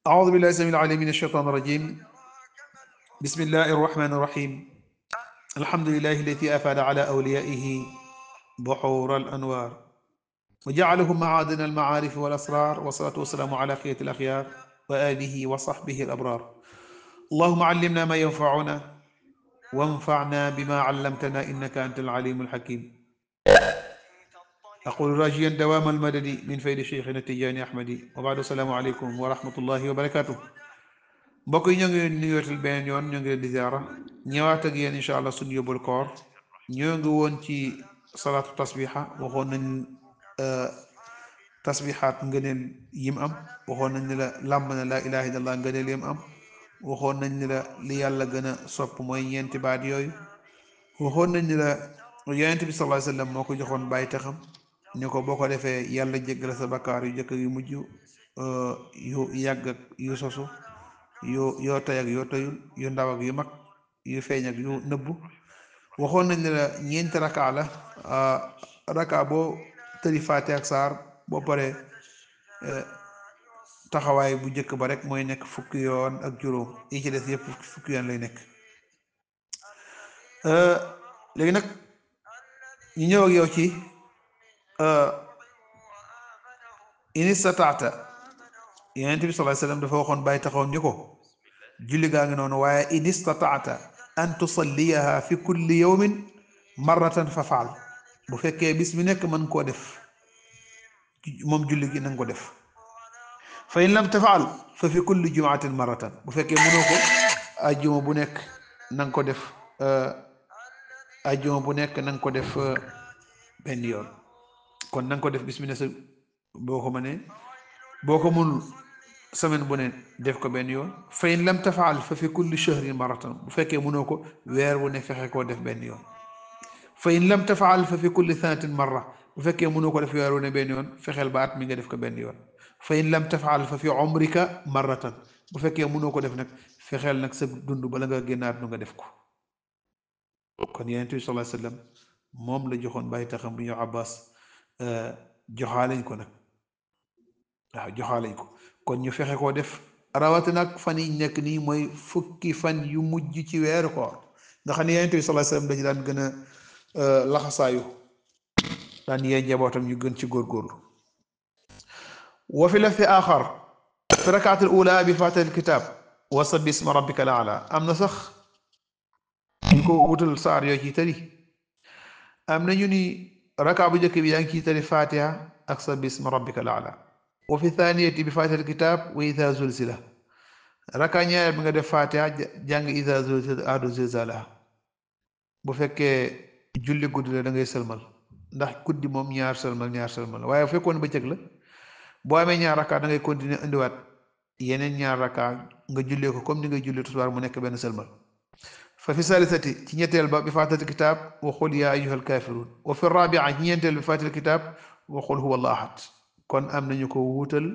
أعوذ بالله السميع العليم من الشيطان الرجيم. بسم الله الرحمن الرحيم. الحمد لله الذي أفاد على أوليائه بحور الأنوار وجعلهم معادن المعارف والأسرار، والصلاة والسلام على خيرة الأخيار وآله وصحبه الأبرار. اللهم علمنا ما ينفعنا وانفعنا بما علمتنا إنك أنت العليم الحكيم. أقول راجيا دوام المدد من فيد شيخنا التجاني أحمدي، وبعد السلام عليكم ورحمة الله وبركاته. mbokk yi ñoo ngi leen di nuyootal beneen yoon, ñoo ngi leen di ziara ñëwaat ak yéen incha allah suñu yóbbul koor. ñoo ngi woon ci salaatu tasbiha, waxoon nañ tasbihaat ngëneel yim am, waxoon nañ ne la làmb na laa ilaha illallah ngëneel yim am, waxoon nañ ne la li yàlla gën a sopp mooy ñeenti baat yooyu, waxoon nañ ne la yonent bi sallallahu alayhi wasallam moo ko joxoon bàyyi taxam ni ko boo ko defee yàlla jéggal sa bakkaar yu jëkk yu mujj, yu yàgg ak yu sosu, yoo tay ak yoo tayul, yu ndaw ak yu mag, yu feeñ ak yu nëbbu. waxoon nañ ne la ñeenti raka la. raka boo tëri faate ak saar boo paree taxawaay bu njëkk ba rek mooy nekk fukki yoon ak juróom, yi ci des yëpp fukki yoon lay nekk. léegi nag ñu ñëw ak yow ci in istataata. yonent bi sallallahu alayhi wasallam dafa waxoon bàyyi taxawoon ni ko julli gaa ngi noonu, waaye in istataata an tusalliyaha fi kulli yawmin marratan fa faal. bu fekkee bis bi nekk mën koo def moom julli gi nanga ko def. fa in lam tafaal fa fi kulli jumaatin marratan. bu fekkee mënoo ko ajjuma bu nekk nanga ko def, ajjuma bu nekk nanga ko def benn yoon. kon nanga ko def bis bi ne sa boo ko mënee, boo ko mënul semaine bu ne def ko benn yoon. fa in lam tafaal fa fi kulli shahrin marratan. bu fekkee mënoo ko weer wu ne fexe koo def benn yoon. fa in lam tafaal fa fi kulli sanatin marra. bu fekkee mënoo ko def weer wu ne benn yoon, fexeel ba at mi nga def ko benn yoon. fa in lam tafaal fa fi umrika marratan. bu fekkee mënoo ko def nag fexeel nag sa dund bala nga génnaat nu nga def ko. kon yonent bi sallallahu alayhi wasallam moom la joxoon bàyyi taxam bu ñu Abbas, joxaaleñ ko nag. waaw joxaaleñ ko kon ñu fexe koo def, rawati nag fan yi nekk nii mooy fukki fan yu mujj ci weeru koor, nga xam ne yonent bi sallallahu alayhi wasallam dañu daan gën a laxasaayu, daan yee njabootam ñu gën ci góorgóorlu. wa fi lafzi axar fi rakaatil ula bi faatihatil kitaab wa sabbih isma rabbikal a'laa. am na sax ñu ko wutal saar yoo ci tari. am na ñu ni raka bu njëkk bi yaa ngi ciy tari fatiha ak sabbih isma rabbikal a'laa. wa fi thaniyati bi faatihatil kitaab wa idha zulzila. raka ñaareel bi nga def fatiha jàng idha zulzilatil ardu zilzalaha. bu fekkee julli guddi la da ngay sëlmal, ndax guddi moom ñaar sëlmal, waaye bu fekkoon bëccëg la, boo amee ñaar raka da ngay continuer indiwaat yeneen ñaar raka nga jullee ko comme ni ngay jullee tisbaar mu nekk benn sëlmal. fa fi salisati ci ñetteel ba bi faatihatil kitaab wa qul yaa ayyuhal kaafiruun. wa fi rabia ci ñeenteel bi faatihatil kitaab wa qul huwa allahu ahad. kon am nañu ko wuutal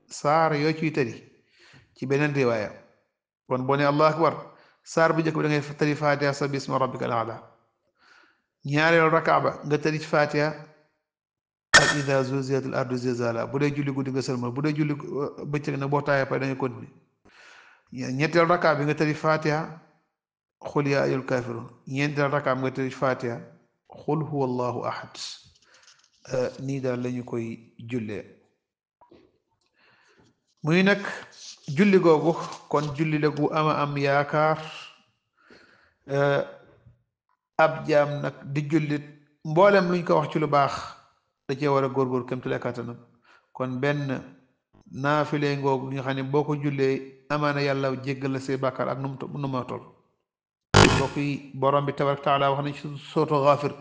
saar yoo ciy tari ci beneen riwaaya. kon boo ne allahu akbar, saar bu njëkk bi da ngay tari fatiha sabbih isma rabbikal a'laa. ñaareelu raka ba nga tari fatiha ak idha zulzilatil ardu zilzalaha. bu dee julli guddi nga sëlmal, bu dee julli bëccëg nag boo taayee pare da ngay continuer. ñetteelu raka bi nga tari fatiha xul yaa ayyuhal kaafiruun. ñeenteel raka bi nga tari fatiha xul huwa allahu ahad. nii daal lañu koy jullee. muy nag julli googu kon julli la gu ama am yaakaar. ab jaam nag di jullit mboolem luñ ko wax ci lu baax da cee war a góorgóor kem tolluwaay kàttanam. kon benn naafile ngoogu nga xam ne boo ko jullee amaana yàlla jéggal la say bàkkaar ak nu ma toll. mbokk yi borom bi tabaraka taala wax nañ ci sooto Gaafir,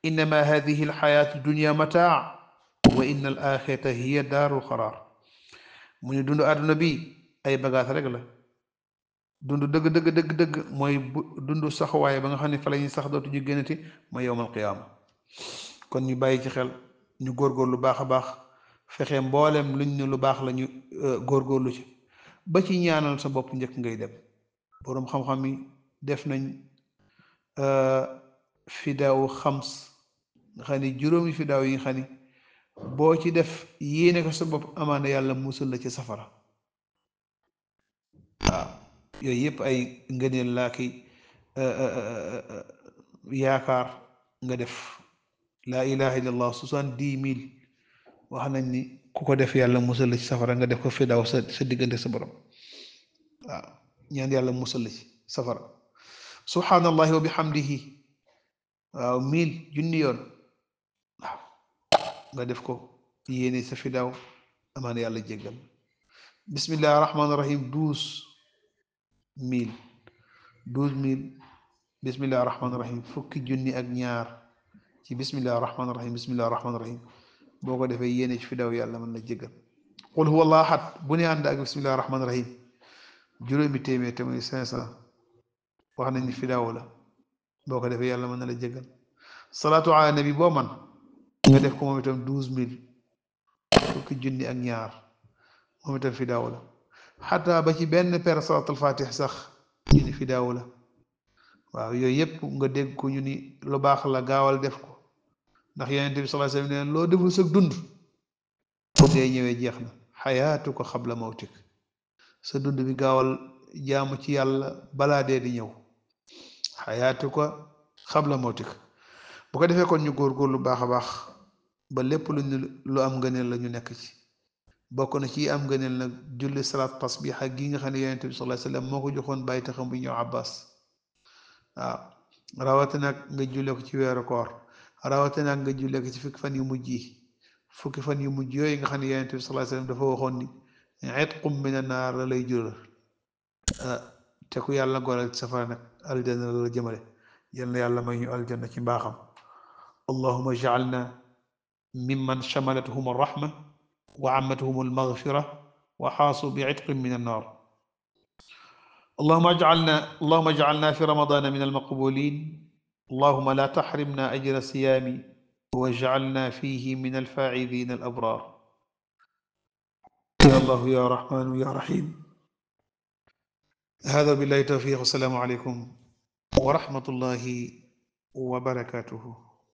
innama hadihi alxayaatu dunya mataa wa inna al axirata hiya daarul xaraar. mu ne dund àdduna bi ay bagaas rek la. dund dëgg mooy dund saxuwaay ba nga xam ne fa la ñuy sax dootu ñu génnati mooy yowmal qiyaama. kon ñu bàyyi ci xel, ñu góorgóor lu baax a baax, fexe mboolem luñ ne lu baax la ñu góorgóorlu ci, ba ci ñaanal sa bopp njëkk ngay dem. boroom xam-xam yi def nañ fidaawu xams, nga xam ne juróomi fidaaw yi nga xam ne boo ci def yéene ko sa bopp amaana yàlla musul la ci safara. yooyu yëpp ay ngëneel laa ki yaakaar nga def laa ilaha illallah 70 000 wax nañ ni ku ko def yàlla musal la ci safara nga def ko fi daw sa diggante sa borom waaw ñaan yàlla musal la ci safara subhanallahi wa bihamdihi waaw 1000 junni yoon waaw nga def ko yéene sa fi daw amaan yàlla jéggal bismillahi rahmaani rahim 12000 12000 bismillahi rahmaani rahim fukki junni ak ñaar ci bismillahi rahmaani rahim bismillahi rahmaani rahim boo ko defee yéene ci fi daw yàlla mën na jéggal qul huwa allah ahad bu ne ànd ak bismillahi rahmaani rahim juróomi téeméer te muy 500 wax nañ ni fi daw la boo ko defee yàlla mën na la jéggal salaatu ala nabi boo man nga def ko moom itam 12000 fukki junni ak ñaar moom itam fi daw la xataa ba ci benn per salaatul fatih sax ñu ni fi daw la waaw yooyu yëpp nga dégg ko ñu ni lu baax la gaawal def ko ndax yonent bi sallallahu alayhi wasallam neen loo deful sag dund bu dee ñëwee jeex na xayaatu ko xabla mawtik sa dund bi gaawal jaamu ci yàlla balaa dee di ñëw xayaatu ko xabla mawtik bu ko defee kon ñu góorgóorlu baax a baax ba lépp lu am ngëneel la ñu nekk ci bokk na ci am ngëneel nag julli salaat tasbiha gi nga xam ne yonent bi sallallahu alayhi wasallam moo ko joxoon bàyyi taxam bu ñëw Abbas waaw rawatina nag nga julle ko ci weeru koor rawatina nag nga julle ko ci fukki fan yu mujj yi fukki fan yu mujj yooyu nga xam ne yonent bi sallallahu alayhi wasallam dafa waxoon ni itqum mina naar la lay jural te ku yàlla golal ci safara nag aljanna la jëmale yal na yàlla may ñu aljanna ci mbaaxam allahumma ja'alna mimman shamalathum arrahma wa ammatuhum almaghfira wa xaasu bi itqin min annar اللهم اجعلنا في رمضان من المقبولين اللهم لا تحرمنا أجر الصيام واجعلنا فيه من الفاعذين الأبرار يا الله يا رحمن يا رحيم هذا بالله التوفيق والسلام عليكم ورحمة الله وبركاته